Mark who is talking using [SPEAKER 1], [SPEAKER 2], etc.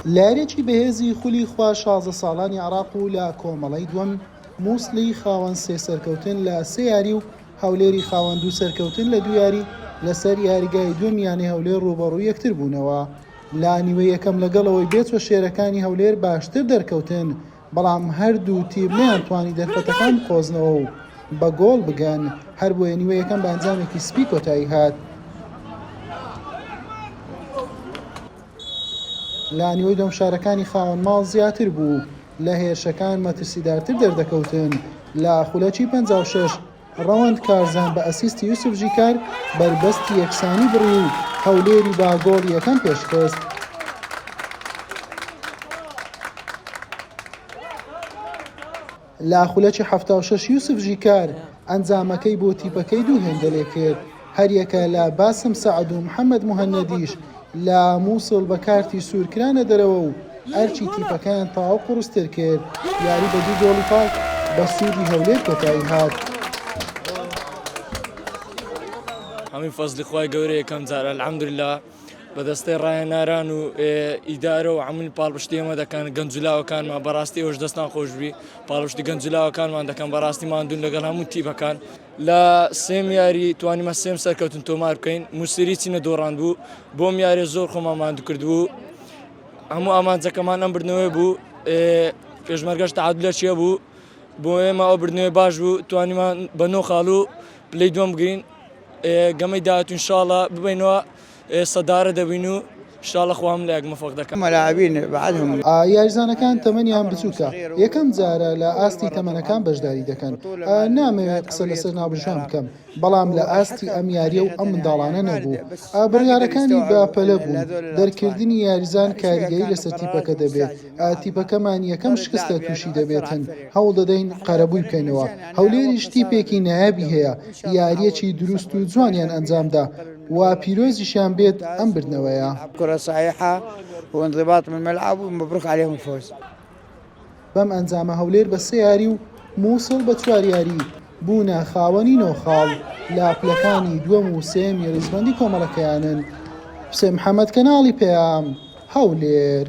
[SPEAKER 1] لارێکی بەهێزی خولی خوا 16 ساڵانی عراق و لە کۆمەڵی دووەم مووسڵی خاوەن سێ سەرکەوتن لە سێ یاری و هەولێری خاوەن دوو سەرکەوتن لە دوو یاری لەسەر یاریگای دووەم یانەی هەولێر ڕوبەڕووی یەکتر بوونەوە. لا نیوە یەکەم لەگەڵەوەی بێتوە شێرەکانی هەولێر باشتر دەرکەوتن، بەڵام هەردوو تیم نەیانتوانی دەرفەتەکان بخۆزنەوە و بە گۆڵ بگەن، هەر بۆیە نیوە یەکەم بە ئەنجامێکی سپی کۆتایی هات. لە نیوەی دۆم شارەکانی خاوەن ماڵ زیاتر بوو، لە هێرشەکان مەترسیدارتر دەردەکەوتن. لە خولەکی 56 ڕەوەند کارزان بە ئەسیستی یوسف ژیکار بربەستی یەکسانی بڕی و هەولێری با گۆڵ یەکەم پێشکەست. لە خولەکی 76 یوسف ژیکار ئەنجامەکەی بۆ تیپەکەی دوو هێندەلێ کرد، هەریەکە لە باسم سەعد و محەممەد موهەنەدیش لە مووسڵ بە کارتی سوورکرانە دەرەوە و ئەرچی تیپەکان تاو قوڕستر کرد. یاری بە دوو گۆڵی پاک بە سوودی هەولێر کۆتایی هات.
[SPEAKER 2] هەمووی فەزلی خوای گەورە یەکەم جارە الحەمدوللا بەدەستەی ڕاهێناران و ئیدارە و هەمووی پاڵپشتی ئێمە دەکەن. گەنجولاوەکانمان بەڕاستی ئێوەش دەستان خۆشبی، پاڵپشتی گەنجولاوەکانمان دەکەن بەڕاستی ماندوون لەگەڵ هەموو تیپەکان. لە سێم یاری توانیمە سێم سەرکەوتن تۆمار بکەین، موسری چینە دۆڕان بوو، بۆم یارێ زۆر خۆمان ماندوو کردبوو. هەموو ئامانجەکەمان ئەم بردنەوەی بوو، پێشمەرگەش تەعادولە چیە بوو، بۆ ئێمە ئەو بردنەوەی باش بوو، توانیمان بە 9 خاڵ و پلەی دووەم بگرین. گەمەی داهات ئینشاڵڵا ببینەوە سەدارە دەبین و ئینشاڵڵا خوا لە یەک مەفەق دەکەن.
[SPEAKER 1] یاریزانەکان تەمەنیان بچووکە، یەکەم جارە لە ئاستی تەمەنەکان بەشداری دەکەن. نامەوێت قسە لەسەر ناوبژان بکەم، بەڵام لە ئاستی ئەم یاریە و ئەم منداڵانە نەبوو. بڕیارەکانی باپەلە بوون، دەرکردنی یاریزان کاریگەری لەسەر تیپەکە دەبێت. تیپەکەمان یەکەم شکستە تووشی دەبێتن، هەوڵ دەدەین قەرەبووی بکەینەوە. هەولێریش تیپێکی نایابی هەیە، یاریەکی دروست و جوانیان ئەنجامدا و پیرۆزیشان بێت ئەم بردنەوەیە.
[SPEAKER 3] كرة صحيحة وانضباط من الملعب ومبروك عليهم الفوز.
[SPEAKER 1] بەم ئەنجامە هەولێر بە سێ یاری و مووسڵ بە 4 یاری بوونە خاوەنی 9 خاڵ لە پلەکانی دووەم و سێم یاریزبەندی کۆمەڵەکەیانن. حوسێن محەممەد کەناڵی پێام، هەولێر.